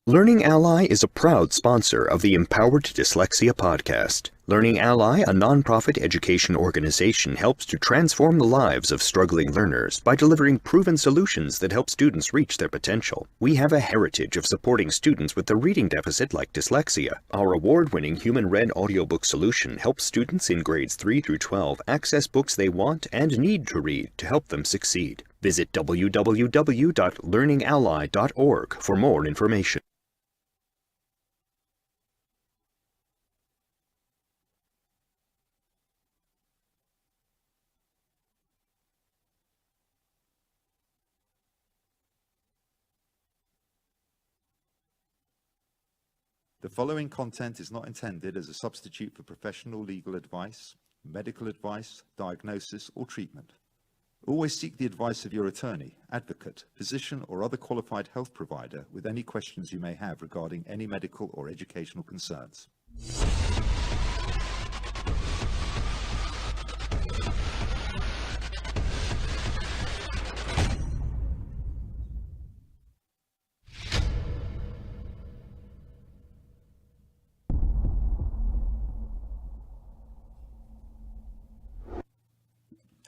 Learning Ally is a proud sponsor of the Empowered Dyslexia podcast. Learning Ally, a nonprofit education organization, helps to transform the lives of struggling learners by delivering proven solutions that help students reach their potential. We have a heritage of supporting students with a reading deficit like dyslexia. Our award-winning human-read audiobook solution helps students in grades 3 through 12 access books they want and need to read to help them succeed. Visit www.learningally.org for more information. The following content is not intended as a substitute for professional legal advice, medical advice, diagnosis, or treatment. Always seek the advice of your attorney, advocate, physician, or other qualified health provider with any questions you may have regarding any medical or educational concerns.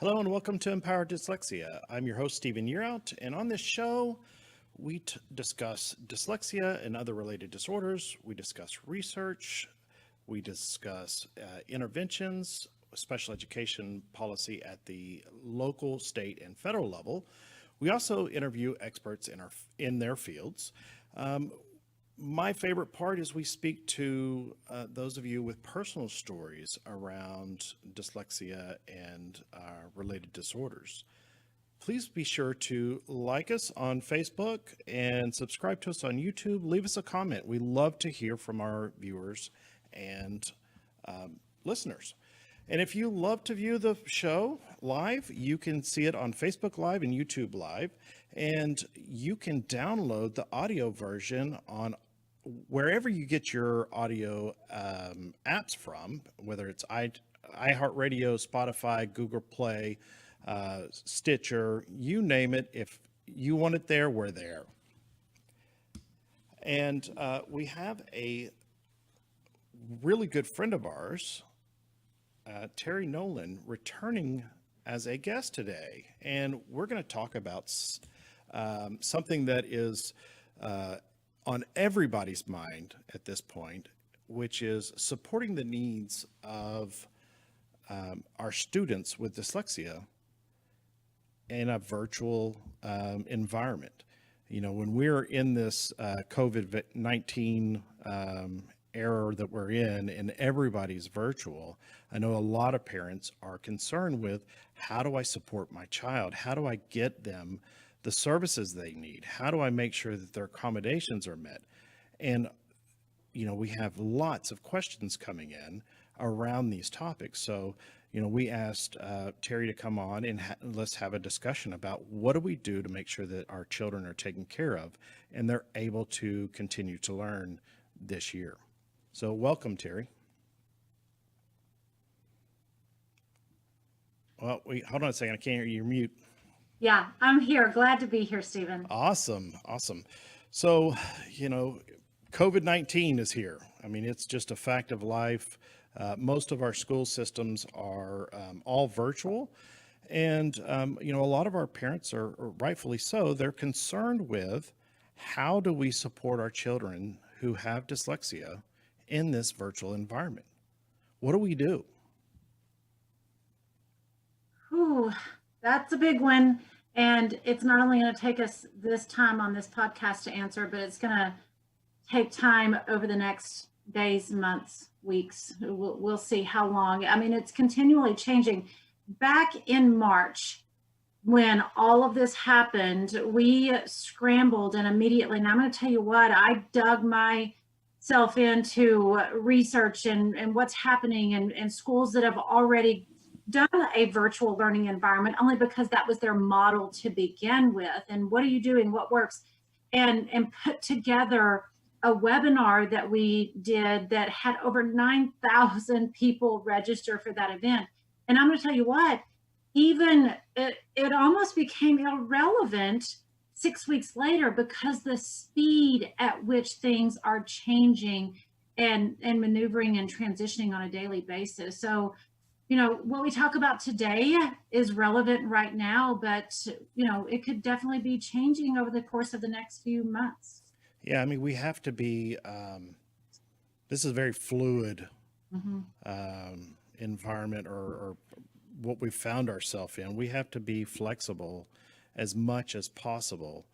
Hello and welcome to Empowered Dyslexia. I'm your host, Stephen Yearout, and on this show, we discuss dyslexia and other related disorders. We discuss research. We discuss interventions, special education policy at the local, state, and federal level. We also interview experts in their fields. My favorite part is we speak to those of you with personal stories around dyslexia and related disorders. Please be sure to like us on Facebook and subscribe to us on YouTube. Leave us a comment. We love to hear from our viewers and listeners. And if you love to view the show live, you can see it on Facebook Live and YouTube Live. And you can download the audio version on wherever you get your audio apps from, whether it's iHeartRadio, Spotify, Google Play, Stitcher, you name it. If you want it there, we're there. And we have a really good friend of ours, Terrie Noland, returning as a guest today. And we're going to talk about something that is on everybody's mind at this point, which is supporting the needs of our students with dyslexia in a virtual environment. You know, when we're in this COVID-19 era that we're in and everybody's virtual, I know a lot of parents are concerned with, how do I support my child? How do I get them the services they need? How do I make sure that their accommodations are met? And, you know, we have lots of questions coming in around these topics. So, you know, we asked Terrie to come on and let's have a discussion about what do we do to make sure that our children are taken care of and they're able to continue to learn this year. So welcome, Terrie. Well, hold on a second. I can't hear you. You're mute. Yeah, I'm here. Glad to be here, Stephen. Awesome. So, you know, COVID-19 is here. I mean, it's just a fact of life. Most of our school systems are all virtual. And, you know, a lot of our parents are rightfully so. They're concerned with, how do we support our children who have dyslexia in this virtual environment? What do we do? Ooh, that's a big one. And it's not only going to take us this time on this podcast to answer, but it's going to take time over the next days, months, weeks. We'll see how long. I mean, it's continually changing. Back in March, when all of this happened, we scrambled and immediately, and I'm going to tell you what, I dug myself into research and what's happening in schools that have already done a virtual learning environment, only because that was their model to begin with. And what are you doing? What works? And put together a webinar that we did that had over 9,000 people register for that event. And I'm going to tell you what, even it almost became irrelevant 6 weeks later, because the speed at which things are changing and maneuvering and transitioning on a daily basis. So, what we talk about today is relevant right now, but, it could definitely be changing over the course of the next few months. Yeah, I mean, we have to be, this is a very fluid environment or what we've found ourselves in. We have to be flexible as much as possible.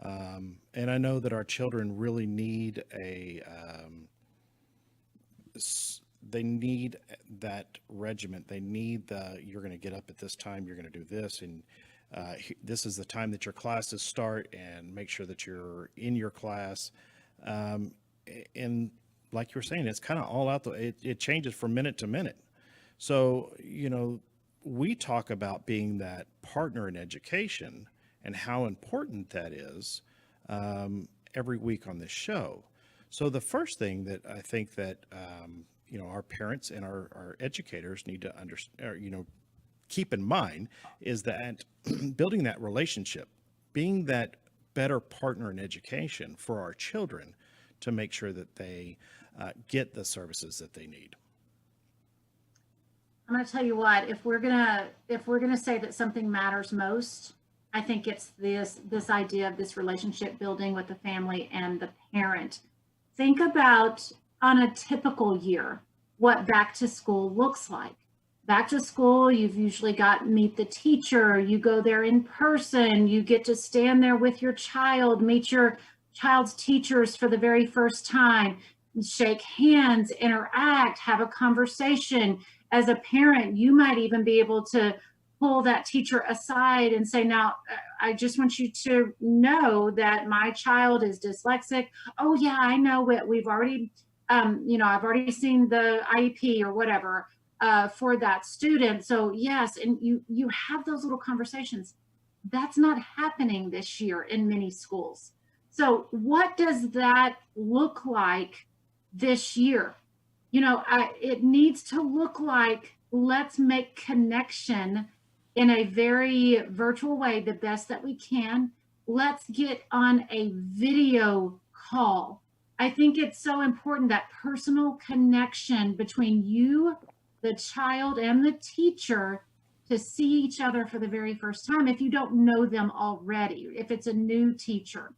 And I know that our children really need they need that regiment. They need you're going to get up at this time, you're going to do this, and this is the time that your classes start, and make sure that you're in your class. And like you were saying, it's kind of all out. It changes from minute to minute. So, we talk about being that partner in education and how important that is every week on this show. So the first thing that I think that, our parents and our educators need to understand, keep in mind is that building that relationship, being that better partner in education for our children to make sure that they get the services that they need. I'm going to tell you what, if we're going to say that something matters most, I think it's this idea of this relationship building with the family and the parent. Think about, on a typical year, what back to school looks like. Back to school, you've usually got meet the teacher, you go there in person, you get to stand there with your child, meet your child's teachers for the very first time, shake hands, interact, have a conversation. As a parent, you might even be able to pull that teacher aside and say, now, I just want you to know that my child is dyslexic. Oh yeah, I know it. We've already, I've already seen the IEP or whatever for that student. So yes, and you have those little conversations. That's not happening this year in many schools. So what does that look like this year? It needs to look like, let's make connection in a very virtual way, the best that we can. Let's get on a video call. I think it's so important, that personal connection between you, the child, and the teacher, to see each other for the very first time if you don't know them already, if it's a new teacher.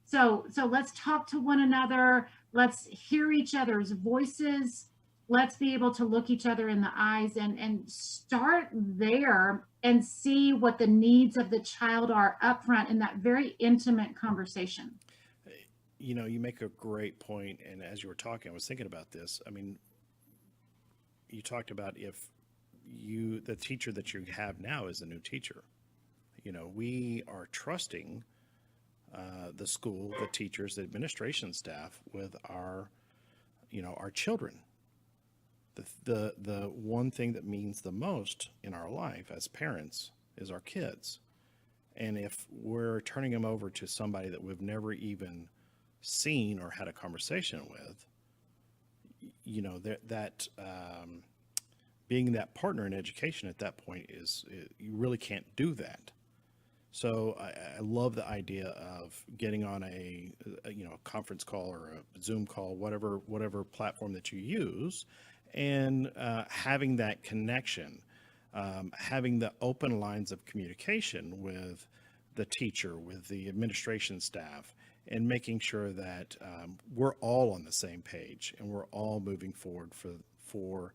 So let's talk to one another. Let's hear each other's voices. Let's be able to look each other in the eyes and start there and see what the needs of the child are up front in that very intimate conversation. You make a great point. And as you were talking, I was thinking about this. I mean, you talked about if the teacher that you have now is a new teacher. We are trusting the school, the teachers, the administration staff with our children. The one thing that means the most in our life as parents is our kids. And if we're turning them over to somebody that we've never even seen or had a conversation with, that being that partner in education at that point you really can't do that. So I love the idea of getting on a conference call or a Zoom call, whatever platform that you use, and having that connection, having the open lines of communication with the teacher, with the administration staff, and making sure that we're all on the same page and we're all moving forward for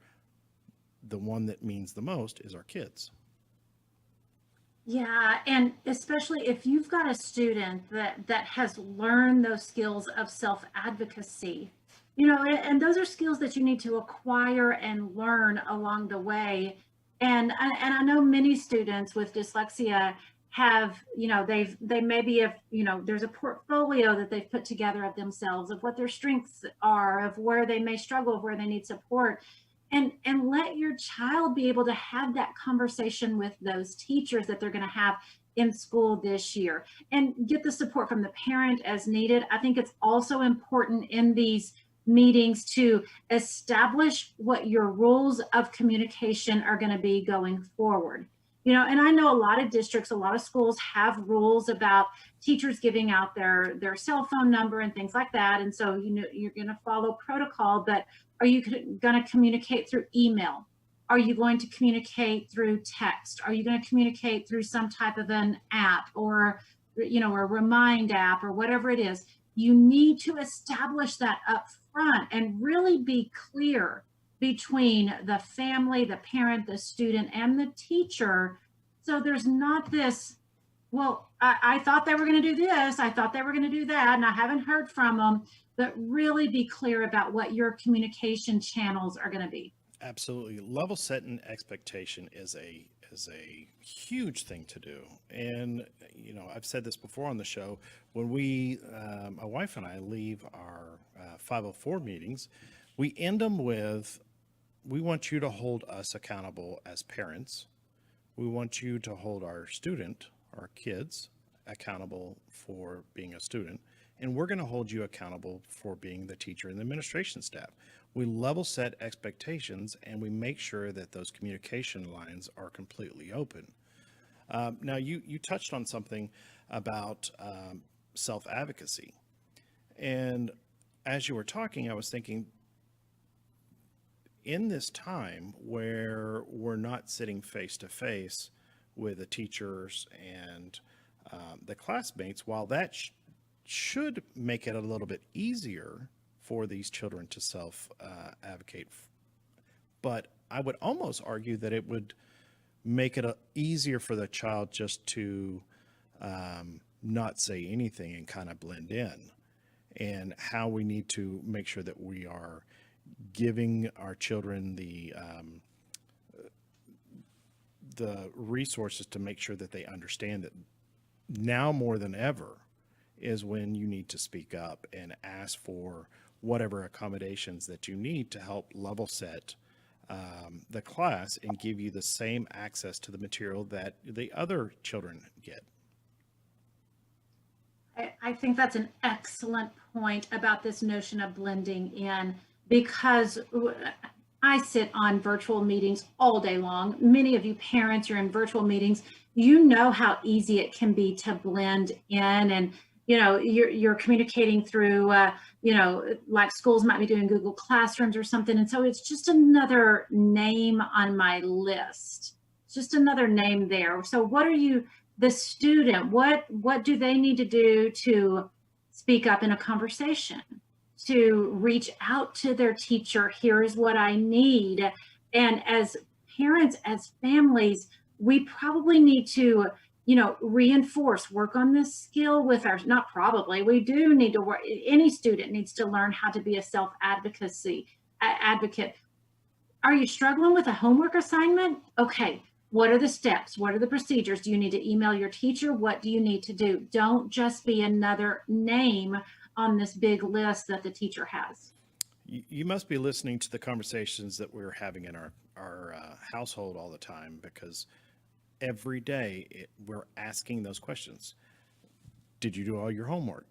the one that means the most is our kids. Yeah, and especially if you've got a student that has learned those skills of self-advocacy, and those are skills that you need to acquire and learn along the way. And I know many students with dyslexia have, they maybe have, there's a portfolio that they've put together of themselves, of what their strengths are, of where they may struggle, of where they need support. And let your child be able to have that conversation with those teachers that they're going to have in school this year, and get the support from the parent as needed. I think it's also important in these meetings to establish what your rules of communication are going to be going forward. You know, and I know a lot of districts, a lot of schools have rules about teachers giving out their cell phone number and things like that. And so, you know, you're going to follow protocol, but are you going to communicate through email? Are you going to communicate through text? Are you going to communicate through some type of an app, or, you know, a remind app, or whatever it is? You need to establish that up front and really be clear between the family, the parent, the student, and the teacher. So there's not this, well, I thought they were going to do this, I thought they were going to do that, and I haven't heard from them. But really be clear about what your communication channels are going to be. Absolutely. Level setting expectation is a huge thing to do. And, you know, I've said this before on the show, when we, my wife and I leave our 504 meetings, we end them with, we want you to hold us accountable as parents. We want you to hold our student, our kids, accountable for being a student. And we're going to hold you accountable for being the teacher and the administration staff. We level set expectations, and we make sure that those communication lines are completely open. Now, you touched on something about self-advocacy. And as you were talking, I was thinking, in this time where we're not sitting face to face with the teachers and the classmates, while that should make it a little bit easier for these children to self-advocate, but I would almost argue that it would make it easier for the child just to not say anything and kind of blend in, and how we need to make sure that we are giving our children the resources to make sure that they understand that now more than ever is when you need to speak up and ask for whatever accommodations that you need to help level set the class and give you the same access to the material that the other children get. I think that's an excellent point about this notion of blending in, because I sit on virtual meetings all day long. Many of you parents, you're in virtual meetings. You know how easy it can be to blend in, and you know, you're communicating through, you know, like schools might be doing Google Classrooms or something. And so it's just another name on my list. It's just another name there. So what are you, the student, what do they need to do to speak up in a conversation, to reach out to their teacher? Here's what I need. And as parents, as families, we probably need to, you know, reinforce, work on this skill with our, not probably, we do need to work, any student needs to learn how to be a self-advocacy advocate. Are you struggling with a homework assignment? Okay, what are the steps? What are the procedures? Do you need to email your teacher? What do you need to do? Don't just be another name on this big list that the teacher has. You must be listening to the conversations that we're having in our household all the time, because every day we're asking those questions. Did you do all your homework?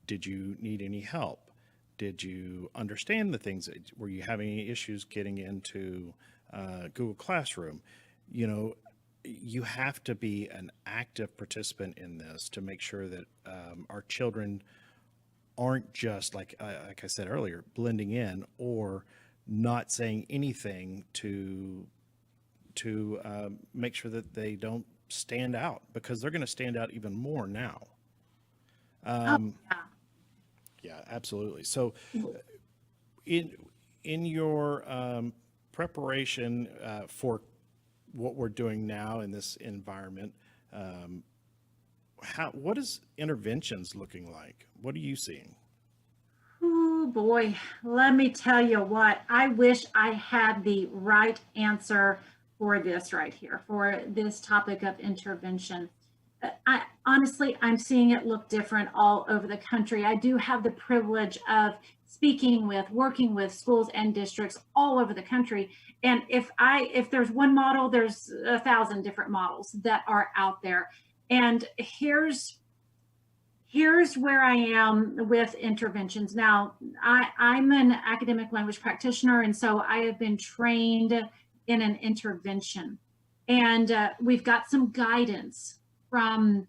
Did you need any help? Did you understand the things? Were you having any issues getting into Google Classroom? You know, you have to be an active participant in this to make sure that our children aren't just, like I said earlier, blending in or not saying anything to make sure that they don't stand out, because they're going to stand out even more now. Yeah, absolutely. So in your preparation for what we're doing now in this environment, what is interventions looking like? What are you seeing? Oh boy, let me tell you what, I wish I had the right answer for this right here, for this topic of intervention. Honestly, I'm seeing it look different all over the country. I do have the privilege of speaking with, working with schools and districts all over the country. And if there's one model, there's 1,000 different models that are out there. And here's where I am with interventions. Now, I'm an academic language practitioner, and so I have been trained in an intervention. And we've got some guidance from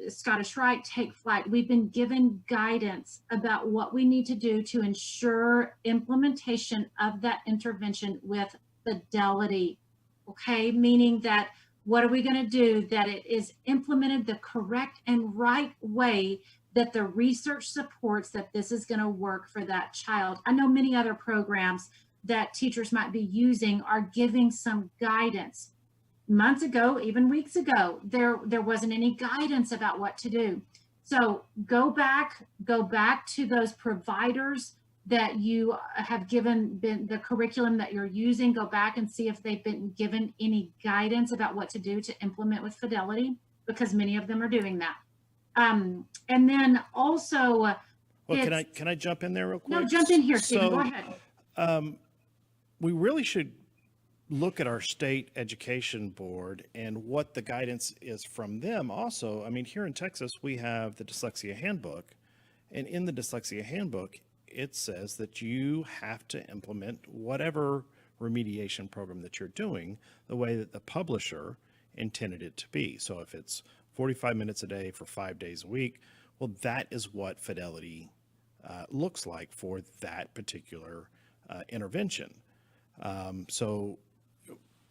Scottish Rite, Take Flight. We've been given guidance about what we need to do to ensure implementation of that intervention with fidelity. Okay, meaning that what are we going to do that it is implemented the correct and right way, that the research supports that this is going to work for that child. I know many other programs that teachers might be using are giving some guidance. Months ago, even weeks ago, there wasn't any guidance about what to do. So go back to those providers that you have been the curriculum that you're using. Go back and see if they've been given any guidance about what to do to implement with Fidelity, because many of them are doing that. And then also, well, can I jump in there real quick? No, jump in here, Stephen. Go ahead. We really should look at our state education board and what the guidance is from them also. I mean, here in Texas, we have the Dyslexia Handbook, and in the Dyslexia Handbook, it says that you have to implement whatever remediation program that you're doing the way that the publisher intended it to be. So if it's 45 minutes a day for 5 days a week, well, that is what Fidelity looks like for that particular intervention. So,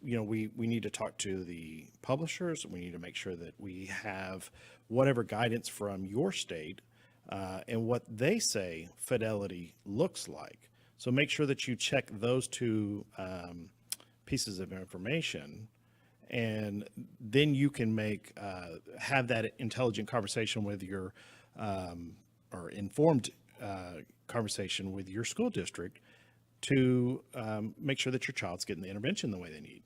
you know, we need to talk to the publishers. We need to make sure that we have whatever guidance from your state and what they say Fidelity looks like. So make sure that you check those two pieces of information, and then you can have that intelligent conversation with your or informed conversation with your school district to make sure that your child's getting the intervention the way they need.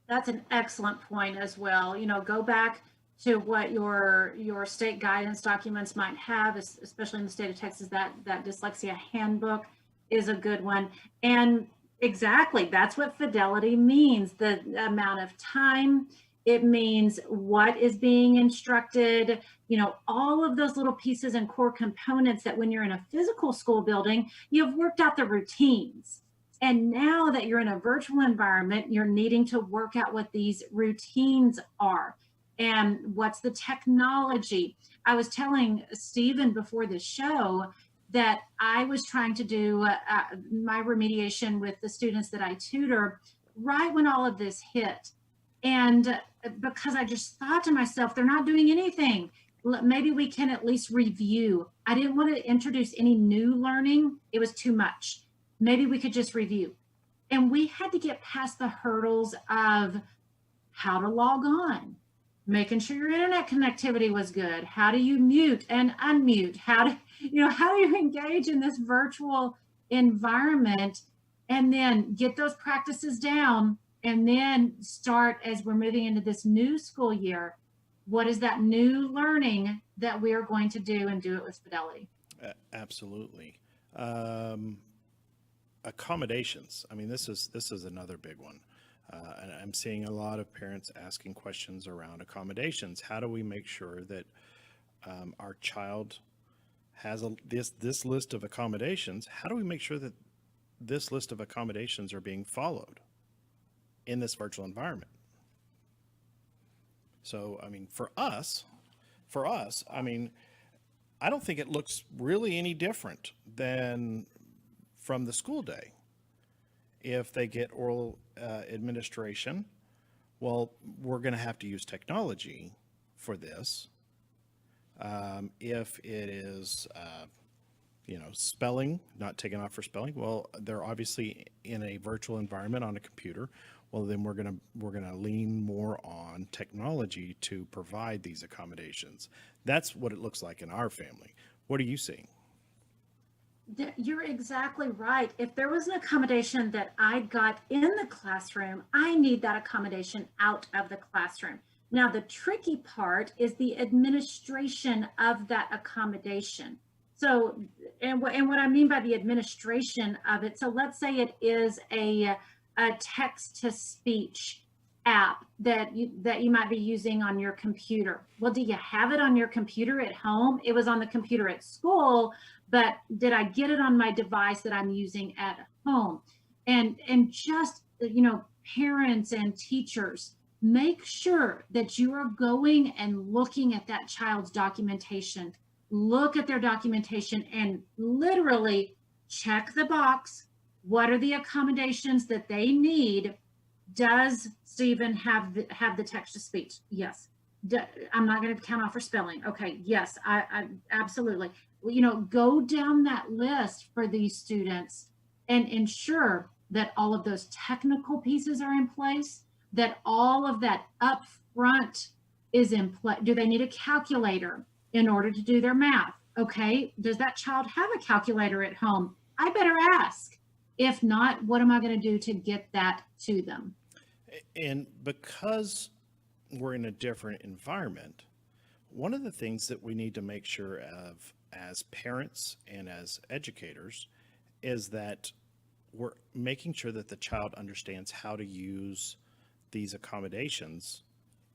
That's an excellent point as well. You know, go back to what your state guidance documents might have, especially in the state of Texas. That Dyslexia Handbook is a good one. And exactly, that's what Fidelity means. The amount of time, it means what is being instructed, you know, all of those little pieces and core components that when you're in a physical school building, you've worked out the routines. And now that you're in a virtual environment, you're needing to work out what these routines are and what's the technology. I was telling Stephen before the show that I was trying to do my remediation with the students that I tutor right when all of this hit. And because I just thought to myself, they're not doing anything. Maybe we can at least review. I didn't want to introduce any new learning. It was too much. Maybe we could just review. And we had to get past the hurdles of how to log on, making sure your internet connectivity was good. How do you mute and unmute? How do you engage in this virtual environment, and then get those practices down, and then start, as we're moving into this new school year, what is that new learning that we are going to do, and do it with Fidelity? Absolutely. Accommodations. I mean, this is another big one. And I'm seeing a lot of parents asking questions around accommodations. How do we make sure that our child has this list of accommodations? How do we make sure that this list of accommodations are being followed in this virtual environment? So, I mean, for us, I mean, I don't think it looks really any different than from the school day. If they get oral administration, well, we're going to have to use technology for this. If it is, spelling, not taken off for spelling, well, they're obviously in a virtual environment on a computer. Well, then we're gonna lean more on technology to provide these accommodations. That's what it looks like in our family. What are you seeing? You're exactly right. If there was an accommodation that I got in the classroom, I need that accommodation out of the classroom. Now, the tricky part is the administration of that accommodation. So, and what I mean by the administration of it, so let's say it is a text-to-speech app that you might be using on your computer. Well, do you have it on your computer at home? It was on the computer at school, but did I get it on my device that I'm using at home? And just, parents and teachers, make sure that you are going and looking at that child's documentation. Look at their documentation and literally check the box. What are the accommodations that they need? Does Stephen have the text to speech? Yes. I'm not going to count off for spelling. Okay. Yes, I absolutely. Go down that list for these students and ensure that all of those technical pieces are in place, that all of that upfront is in place. Do they need a calculator in order to do their math? Okay. Does that child have a calculator at home? I better ask. If not, what am I going to do to get that to them? And because we're in a different environment, one of the things that we need to make sure of as parents and as educators is that we're making sure that the child understands how to use these accommodations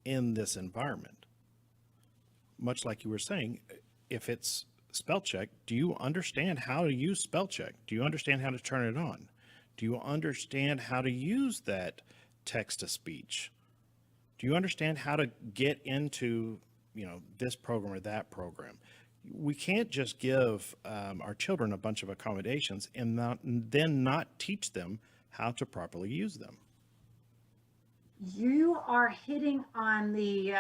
in this environment. Much like you were saying, if it's spell check, do you understand how to use spell check? Do you understand how to turn it on? Do you understand how to use that text to speech? Do you understand how to get into, this program or that program? We can't just give our children a bunch of accommodations and then not teach them how to properly use them. You are hitting on the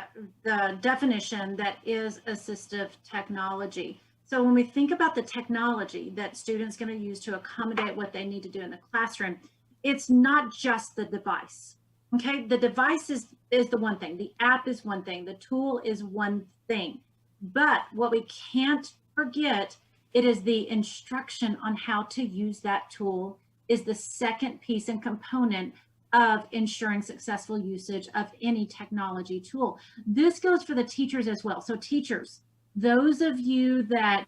definition that is assistive technology. So when we think about the technology that students going to use to accommodate what they need to do in the classroom, it's not just the device. Okay, the device is the one thing, the app is one thing, the tool is one thing. But what we can't forget, it is the instruction on how to use that tool is the second piece and component of ensuring successful usage of any technology tool. This goes for the teachers as well. So teachers, those of you that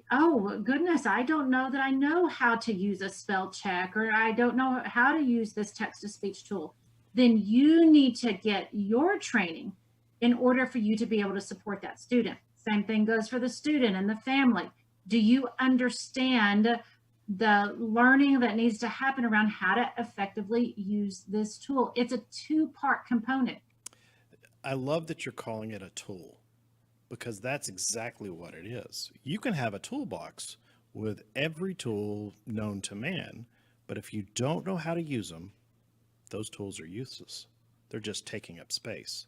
oh goodness, I don't know that I know how to use a spell check, or I don't know how to use this text-to-speech tool, then you need to get your training in order for you to be able to support that student. Same thing goes for the student and the family. Do you understand the learning that needs to happen around how to effectively use this tool? It's a two-part component. I love that you're calling it a tool, because that's exactly what it is. You can have a toolbox with every tool known to man, but if you don't know how to use them, those tools are useless. They're just taking up space.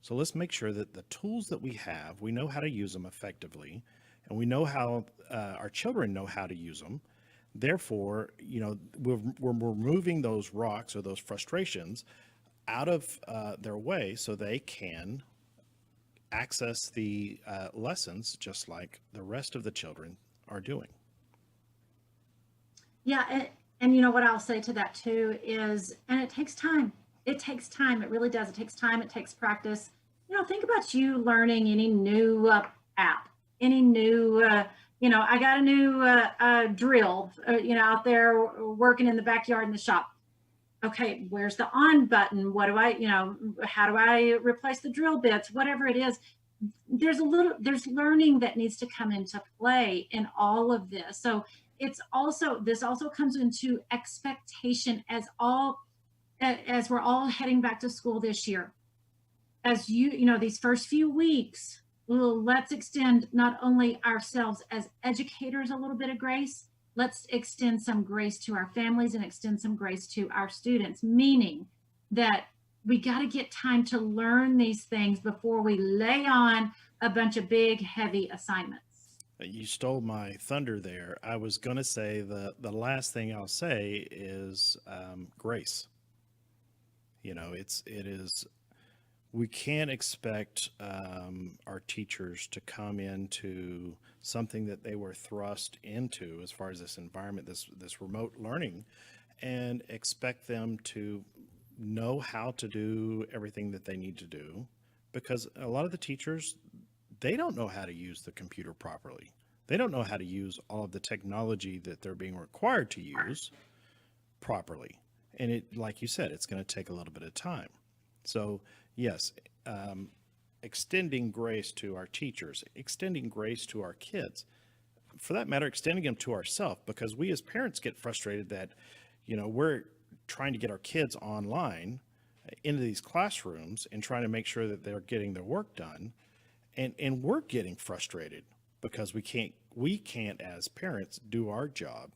So let's make sure that the tools that we have, we know how to use them effectively, and we know how our children know how to use them. Therefore, we're removing those rocks or those frustrations out of their way so they can access the lessons just like the rest of the children are doing. Yeah, and what I'll say to that too is, and it takes time. It takes time. It really does. It takes time. It takes practice. Think about you learning any new app, any new, I got a new drill, out there working in the backyard in the shop. Okay, where's the on button? What do I, how do I replace the drill bits? Whatever it is, there's learning that needs to come into play in all of this. So this also comes into expectation as we're all heading back to school this year. As these first few weeks, let's extend not only ourselves as educators a little bit of grace, let's extend some grace to our families and extend some grace to our students, meaning that we got to get time to learn these things before we lay on a bunch of big, heavy assignments. You stole my thunder there. I was going to say the last thing I'll say is grace. We can't expect our teachers to come into something that they were thrust into as far as this environment, this remote learning, and expect them to know how to do everything that they need to do, because a lot of the teachers, they don't know how to use the computer properly. They don't know how to use all of the technology that they're being required to use properly. And it, like you said, it's going to take a little bit of time. So yes, extending grace to our teachers, extending grace to our kids, for that matter, extending them to ourselves, because we as parents get frustrated that, we're trying to get our kids online into these classrooms and trying to make sure that they're getting their work done. And we're getting frustrated because we can't as parents do our job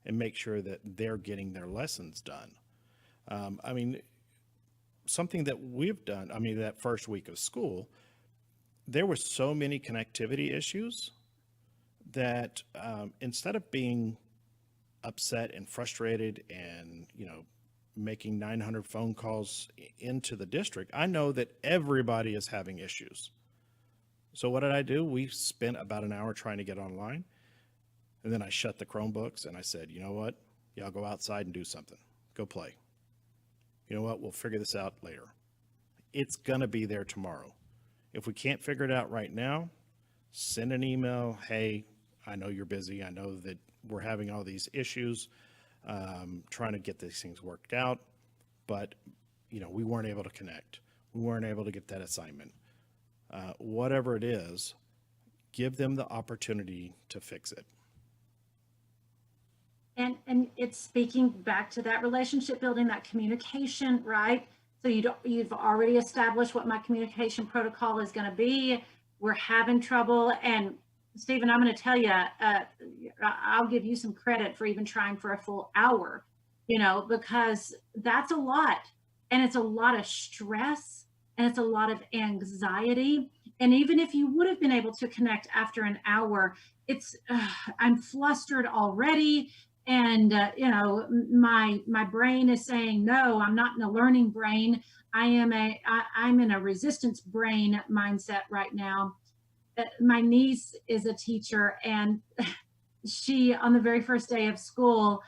and make sure that they're getting their lessons done. I mean, something that we've done, I mean, that first week of school, there were so many connectivity issues that instead of being upset and frustrated and, making 900 phone calls into the district, I know that everybody is having issues. So what did I do? We spent about an hour trying to get online. And then I shut the Chromebooks and I said, you know what? Y'all go outside and do something. Go play. You know what? We'll figure this out later. It's going to be there tomorrow. If we can't figure it out right now, send an email. Hey, I know you're busy. I know that we're having all these issues, trying to get these things worked out. But, we weren't able to connect. We weren't able to get that assignment. Whatever it is, give them the opportunity to fix it. And it's speaking back to that relationship building, that communication, right? So you've already established what my communication protocol is going to be. We're having trouble. And Stephen, I'm going to tell you, I'll give you some credit for even trying for a full hour, because that's a lot. And it's a lot of stress and it's a lot of anxiety. And even if you would have been able to connect after an hour, I'm flustered already. And, my brain is saying, no, I'm not in a learning brain. I'm in a resistance brain mindset right now. My niece is a teacher, and she, on the very first day of school,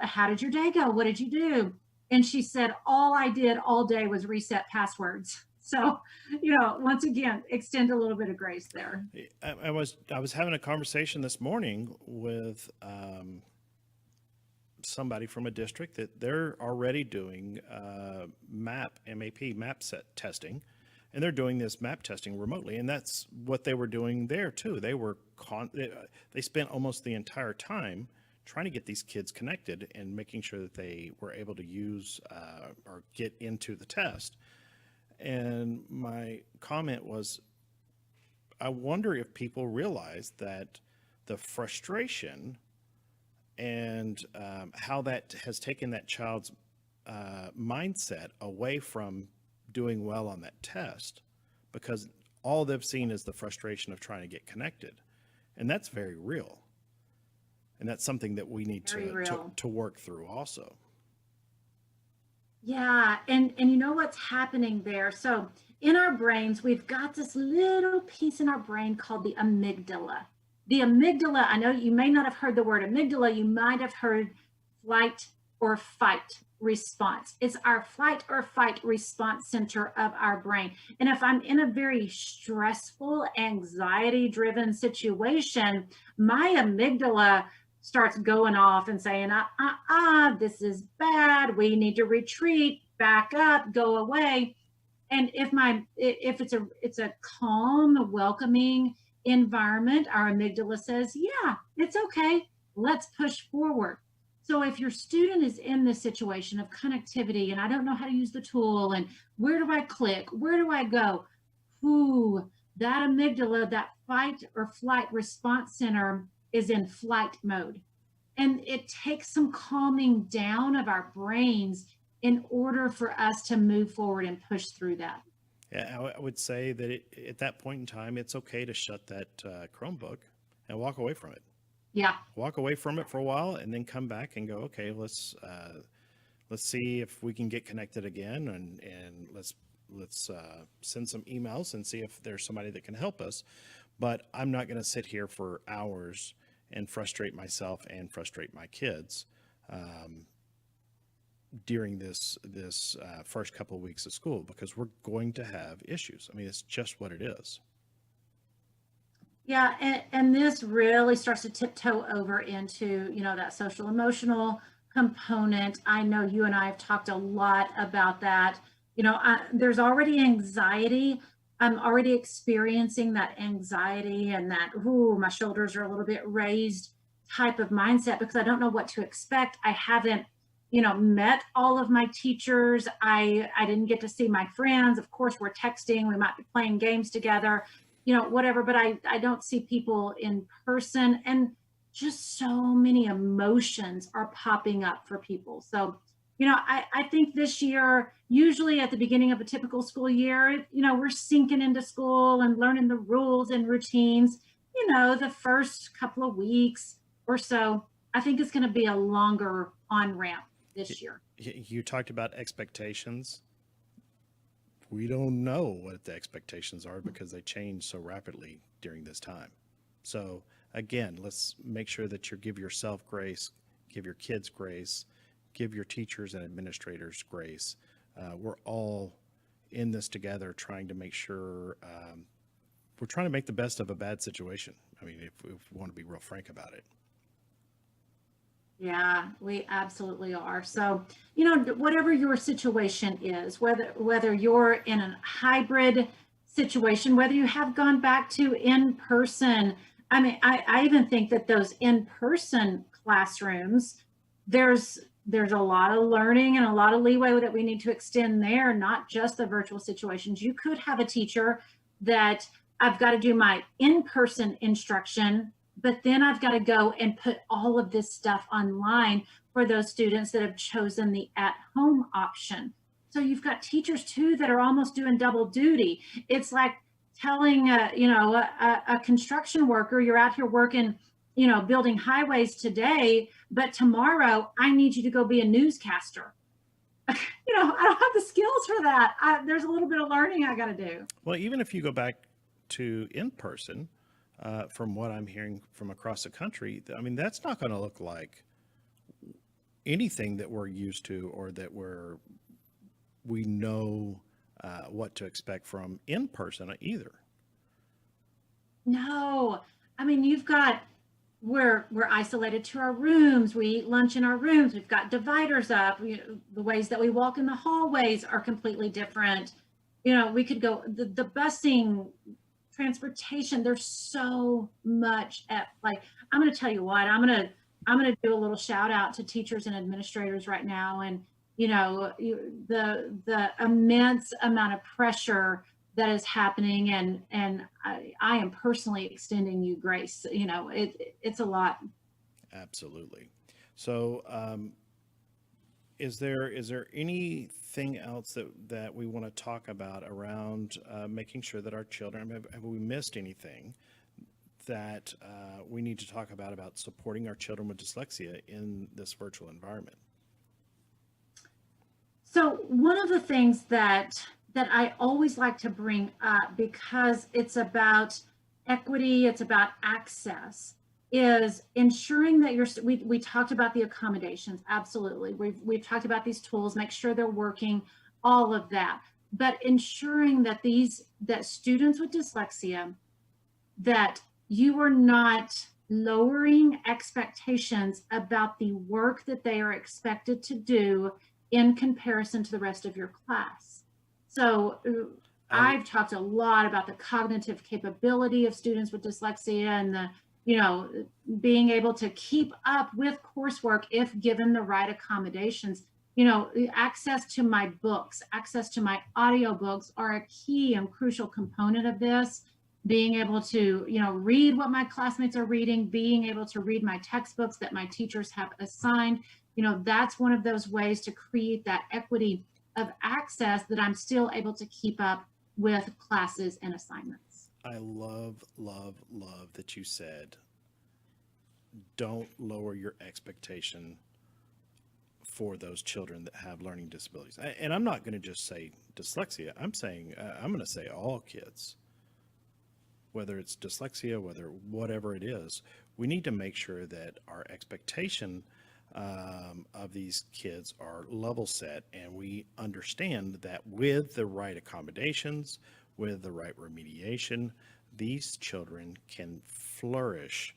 how did your day go? What did you do? And she said, all I did all day was reset passwords. So, once again, extend a little bit of grace there. I was having a conversation this morning with somebody from a district that they're already doing MAP set testing, and they're doing this MAP testing remotely, and that's what they were doing there too. They spent almost the entire time trying to get these kids connected and making sure that they were able to use or get into the test. And my comment was, I wonder if people realize that the frustration and how that has taken that child's mindset away from doing well on that test, because all they've seen is the frustration of trying to get connected. And that's very real. And that's something that we need to work through also. Yeah, and you know what's happening there? So in our brains, we've got this little piece in our brain called the amygdala. The amygdala, I know you may not have heard the word amygdala, you might have heard flight or fight response. It's our flight or fight response center of our brain. And if I'm in a very stressful, anxiety-driven situation, my amygdala starts going off and saying, this is bad. We need to retreat, back up, go away. And if it's a calm, welcoming environment, our amygdala says, yeah, it's okay. Let's push forward. So if your student is in this situation of connectivity and I don't know how to use the tool and where do I click? Where do I go? That amygdala, that fight or flight response center is in flight mode. And it takes some calming down of our brains in order for us to move forward and push through that. Yeah, I would say that at that point in time, it's okay to shut that Chromebook and walk away from it. Yeah. Walk away from it for a while and then come back and go, okay, let's see if we can get connected again, and let's send some emails and see if there's somebody that can help us. But I'm not going to sit here for hours and frustrate myself and frustrate my kids during this first couple of weeks of school, because we're going to have issues. I mean, it's just what it is. Yeah, and this really starts to tiptoe over into, that social emotional component. I know you and I have talked a lot about that. There's already anxiety. I'm already experiencing that anxiety and that, my shoulders are a little bit raised type of mindset because I don't know what to expect. I haven't met all of my teachers. I didn't get to see my friends. Of course, we're texting, we might be playing games together, whatever, but I don't see people in person. And just so many emotions are popping up for people. So, I think this year, usually at the beginning of a typical school year, we're sinking into school and learning the rules and routines, the first couple of weeks or so. I think it's going to be a longer on-ramp this year. You talked about expectations. We don't know what the expectations are because they change so rapidly during this time. So again, let's make sure that you give yourself grace, give your kids grace, give your teachers and administrators grace. We're all in this together trying to make sure we're trying to make the best of a bad situation. I mean, if we want to be real frank about it. Yeah, we absolutely are. So, whatever your situation is, whether you're in a hybrid situation, whether you have gone back to in-person, I mean, I even think that those in-person classrooms, there's a lot of learning and a lot of leeway that we need to extend there, not just the virtual situations. You could have a teacher that I've got to do my in-person instruction, but then I've got to go and put all of this stuff online for those students that have chosen the at-home option. So you've got teachers too that are almost doing double duty. It's like telling a construction worker, you're out here working, building highways today, but tomorrow I need you to go be a newscaster. I don't have the skills for that. There's a little bit of learning I got to do. Well, even if you go back to in-person, from what I'm hearing from across the country, I mean, that's not going to look like anything that we're used to or that we know what to expect from in person either. No, I mean, we're isolated to our rooms. We eat lunch in our rooms. We've got dividers up. The ways that we walk in the hallways are completely different. We could go the busing, transportation. There's so much I'm going to tell you what, I'm going to do a little shout out to teachers and administrators right now. And, the immense amount of pressure that is happening. And I am personally extending you grace. It's a lot. Absolutely. So, is there anything else that we want to talk about around making sure that our children, have we missed anything that we need to talk about supporting our children with dyslexia in this virtual environment? So one of the things that I always like to bring up, because it's about equity, it's about access, is ensuring that we talked about the accommodations. Absolutely. We've talked about these tools, make sure they're working, all of that, but ensuring that that students with dyslexia, that you are not lowering expectations about the work that they are expected to do in comparison to the rest of your class. So I've talked a lot about the cognitive capability of students with dyslexia and being able to keep up with coursework if given the right accommodations. Access to my books, access to my audiobooks are a key and crucial component of this. Being able to, read what my classmates are reading, being able to read my textbooks that my teachers have assigned, that's one of those ways to create that equity of access that I'm still able to keep up with classes and assignments. I love that you said, don't lower your expectation for those children that have learning disabilities. And I'm not going to just say dyslexia. I'm going to say all kids, whether it's dyslexia, whatever it is. We need to make sure that our expectation of these kids are level set, and we understand that with the right accommodations, with the right remediation, these children can flourish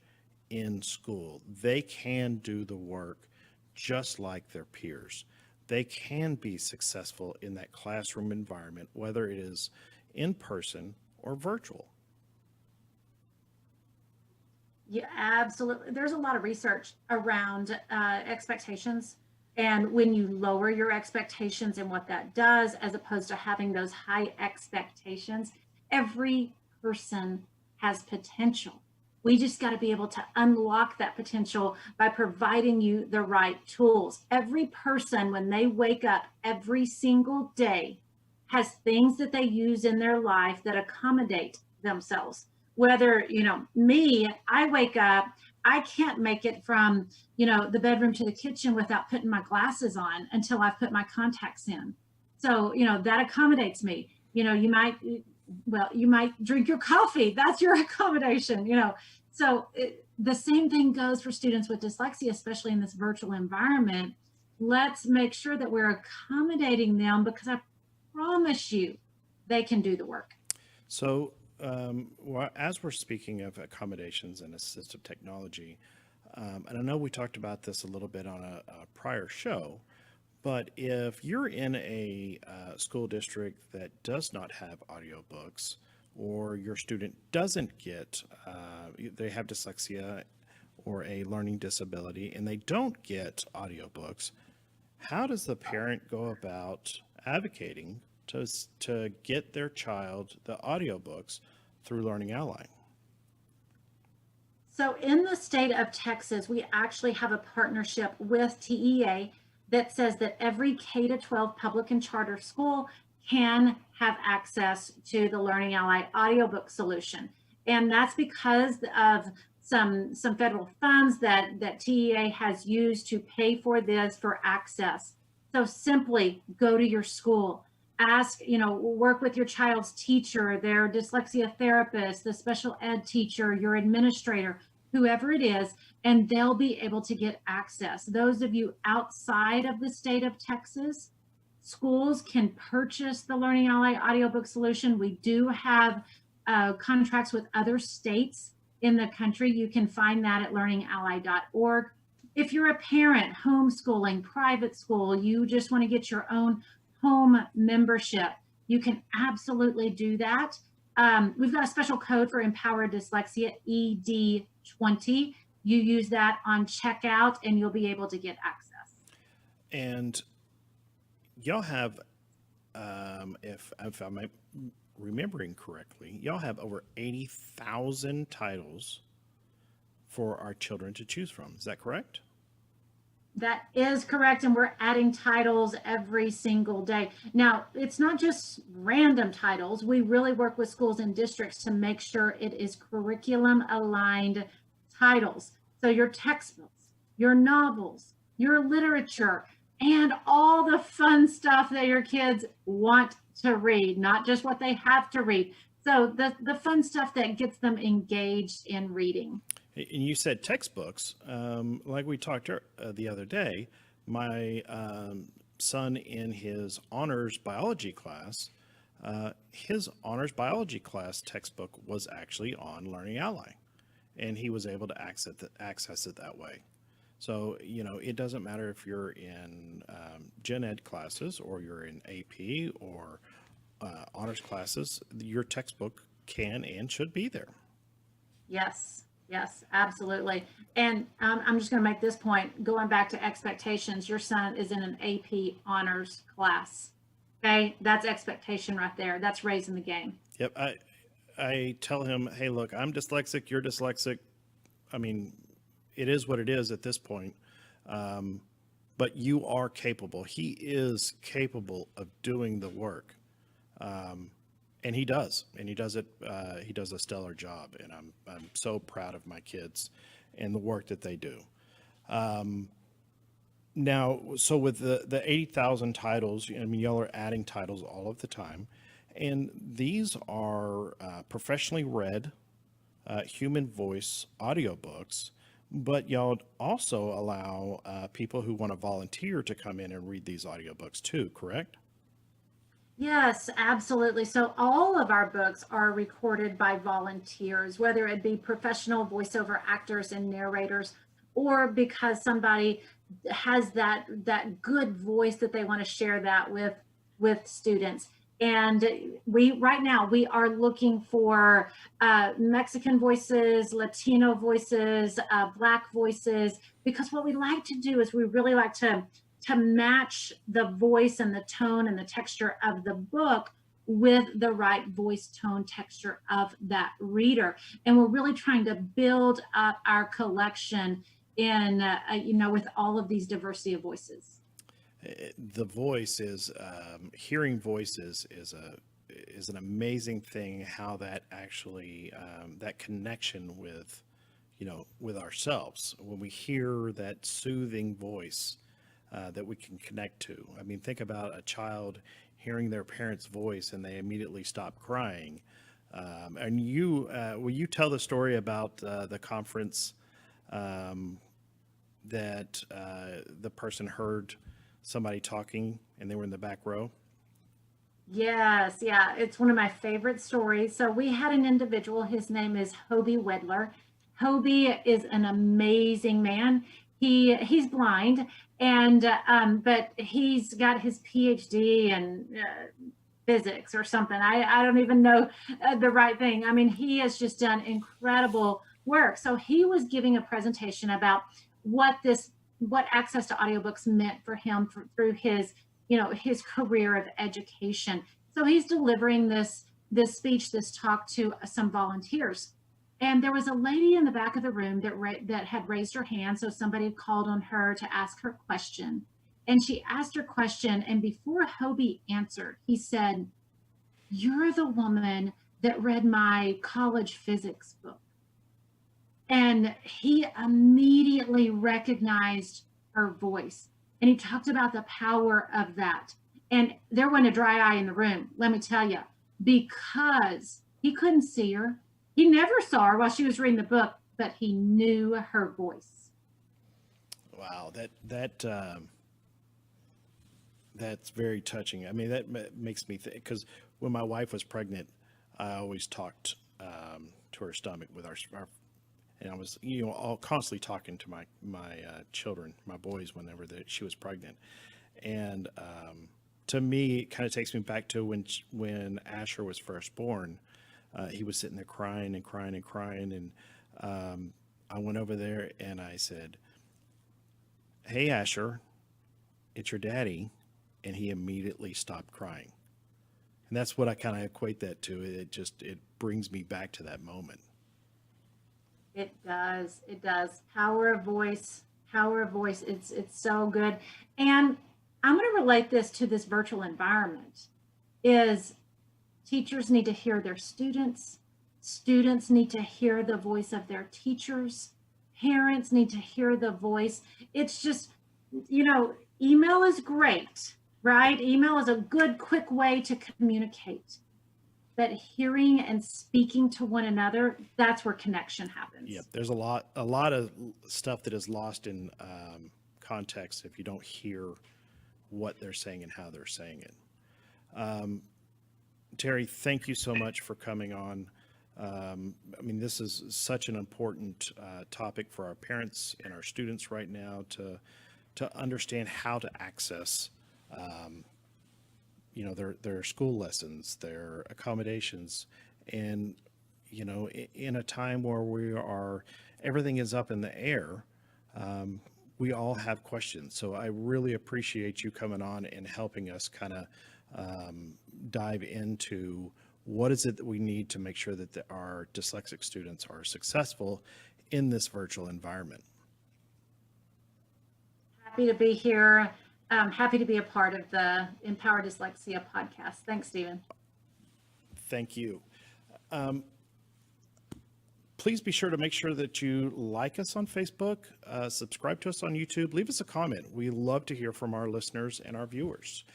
in school. They can do the work just like their peers. They can be successful in that classroom environment, whether it is in person or virtual. Yeah, absolutely. There's a lot of research around expectations And when you lower your expectations and what that does, as opposed to having those high expectations, every person has potential. We just got to be able to unlock that potential by providing you the right tools. Every person, when they wake up every single day, has things that they use in their life that accommodate themselves. Whether, me, I wake up, I can't make it from, the bedroom to the kitchen without putting my glasses on until I've put my contacts in. So, that accommodates me. You might drink your coffee. That's your accommodation, So the same thing goes for students with dyslexia, especially in this virtual environment. Let's make sure that we're accommodating them, because I promise you they can do the work. So as we're speaking of accommodations and assistive technology, and I know we talked about this a little bit on a prior show, but if you're in a school district that does not have audiobooks, or your student doesn't get, they have dyslexia or a learning disability and they don't get audiobooks, how does the parent go about advocating to get their child the audiobooks through Learning Ally? So in the state of Texas, we actually have a partnership with TEA that says that every K-12 public and charter school can have access to the Learning Ally audiobook solution. And that's because of some federal funds that TEA has used to pay for this for access. So simply go to your school, ask, work with your child's teacher, their dyslexia therapist, the special ed teacher, your administrator, whoever it is, and they'll be able to get access. Those of you outside of the state of Texas, schools can purchase the Learning Ally audiobook solution. We do have contracts with other states in the country. You can find that at learningally.org. If you're a parent, homeschooling, private school, you just want to get your own home membership, you can absolutely do that. We've got a special code for Empowered Dyslexia, ED20. You use that on checkout and you'll be able to get access. And y'all have, if I'm remembering correctly, y'all have over 80,000 titles for our children to choose from. Is that correct? That is correct, and we're adding titles every single day. Now, it's not just random titles. We really work with schools and districts to make sure it is curriculum-aligned titles. So your textbooks, your novels, your literature, and all the fun stuff that your kids want to read, not just what they have to read. So the fun stuff that gets them engaged in reading. And you said textbooks, like we talked the other day, my son in his honors biology class, his honors biology class textbook was actually on Learning Ally, and he was able to access it that way. So, it doesn't matter if you're in gen ed classes or you're in AP or honors classes, your textbook can and should be there. Yes, absolutely. And I'm just going to make this point, going back to expectations. Your son is in an AP honors class. Okay, that's expectation right there. That's raising the game. Yep. I tell him, hey, look, I'm dyslexic, you're dyslexic. I mean, it is what it is at this point. But you are capable. He is capable of doing the work. And he does it. He does a stellar job, and I'm so proud of my kids and the work that they do. Now, so with the 80,000 titles, y'all are adding titles all of the time, and these are professionally read, human voice audiobooks. But y'all also allow people who want to volunteer to come in and read these audiobooks too, correct? Yes, absolutely. So all of our books are recorded by volunteers, whether it be professional voiceover actors and narrators, or because somebody has that good voice that they want to share that with students. And right now we are looking for Mexican voices, Latino voices, Black voices, because what we like to do is we really like to to match the voice and the tone and the texture of the book with the right voice, tone, texture of that reader. And we're really trying to build up our collection in, with all of these diversity of voices. The voice is, hearing voices is an amazing thing, how that actually, that connection with, with ourselves, when we hear that soothing voice that we can connect to. I mean, think about a child hearing their parent's voice and they immediately stop crying. And will you tell the story about the conference that the person heard somebody talking and they were in the back row? Yes, yeah, it's one of my favorite stories. So we had an individual, his name is Hobie Wedler. Hobie is an amazing man. He's blind, and but he's got his PhD in physics or something. I don't even know the right thing. I mean, he has just done incredible work. So he was giving a presentation about what access to audiobooks meant for him through his his career of education. So he's delivering this speech, this talk to some volunteers. And there was a lady in the back of the room that had raised her hand. So somebody had called on her to ask her question. And she asked her question. And before Hobie answered, he said, "You're the woman that read my college physics book." And he immediately recognized her voice. And he talked about the power of that. And there went a dry eye in the room, let me tell you, because he couldn't see her. He never saw her while she was reading the book, but he knew her voice. Wow, that's very touching. I mean, that makes me think, because when my wife was pregnant, I always talked to her stomach with our and I was all constantly talking to my children, my boys, whenever she was pregnant. And to me, it kind of takes me back to when Asher was first born. He was sitting there crying and crying and crying. And I went over there and I said, "Hey, Asher, it's your daddy." And he immediately stopped crying. And that's what I kind of equate that to. It brings me back to that moment. It does. It does. Power of voice. Power of voice. It's so good. And I'm going to relate this to this virtual environment. Is teachers need to hear their students. Students need to hear the voice of their teachers. Parents need to hear the voice. It's just, email is great, right? Email is a good, quick way to communicate. But hearing and speaking to one another, that's where connection happens. Yeah, there's a lot of stuff that is lost in context if you don't hear what they're saying and how they're saying it. Terrie, thank you so much for coming on. I mean, this is such an important topic for our parents and our students right now to understand how to access their school lessons, their accommodations, and in a time where everything is up in the air, we all have questions. So I really appreciate you coming on and helping us kind of dive into what is it that we need to make sure that our dyslexic students are successful in this virtual environment. Happy to be here. Happy to be a part of the Empower Dyslexia podcast. Thanks, Stephen. Thank you. Please be sure to make sure that you like us on Facebook, subscribe to us on YouTube, leave us a comment. We love to hear from our listeners and our viewers.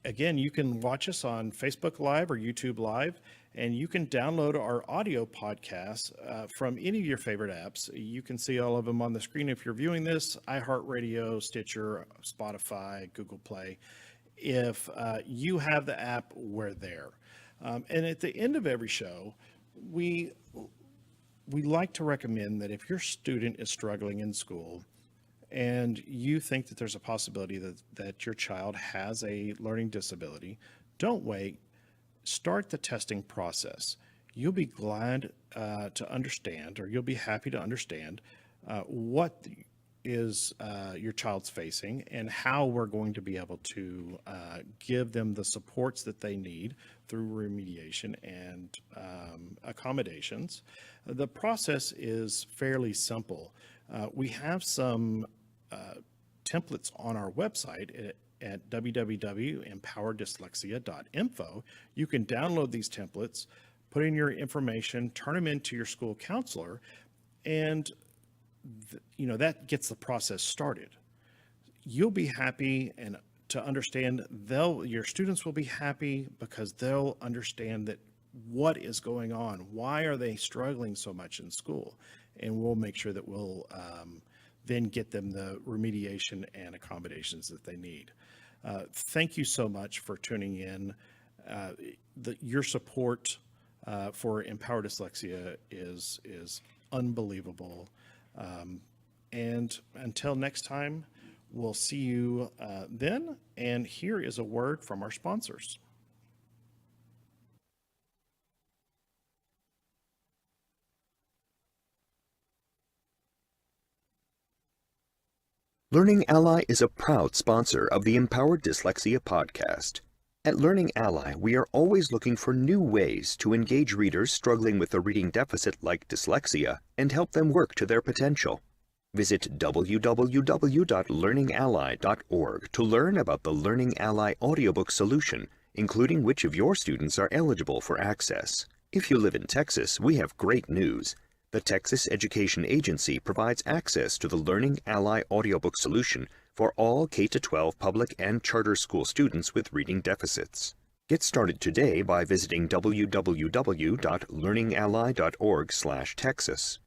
Again, you can watch us on Facebook Live or YouTube Live, and you can download our audio podcasts from any of your favorite apps. You can see all of them on the screen if you're viewing this: iHeartRadio, Stitcher, Spotify, Google Play. If you have the app, we're there. And at the end of every show, we like to recommend that if your student is struggling in school and you think that there's a possibility that your child has a learning disability, don't wait. Start the testing process. You'll be glad to understand, or you'll be happy to understand what is your child's facing and how we're going to be able to give them the supports that they need through remediation and accommodations. The process is fairly simple. We have some templates on our website at www.empowerdyslexia.info. You can download these templates, put in your information, turn them into your school counselor, and that gets the process started. You'll be happy, and to understand, your students will be happy because they'll understand that what is going on, why are they struggling so much in school, and we'll make sure that we'll then get them the remediation and accommodations that they need. Thank you so much for tuning in. Your support for Empower Dyslexia is unbelievable. And until next time, we'll see you then. And here is a word from our sponsors. Learning Ally is a proud sponsor of the Empowered Dyslexia podcast. At Learning Ally, we are always looking for new ways to engage readers struggling with a reading deficit like dyslexia and help them work to their potential. Visit www.learningally.org to learn about the Learning Ally audiobook solution, including which of your students are eligible for access. If you live in Texas, we have great news. The Texas Education Agency provides access to the Learning Ally audiobook solution for all K-12 public and charter school students with reading deficits. Get started today by visiting www.learningally.org/Texas.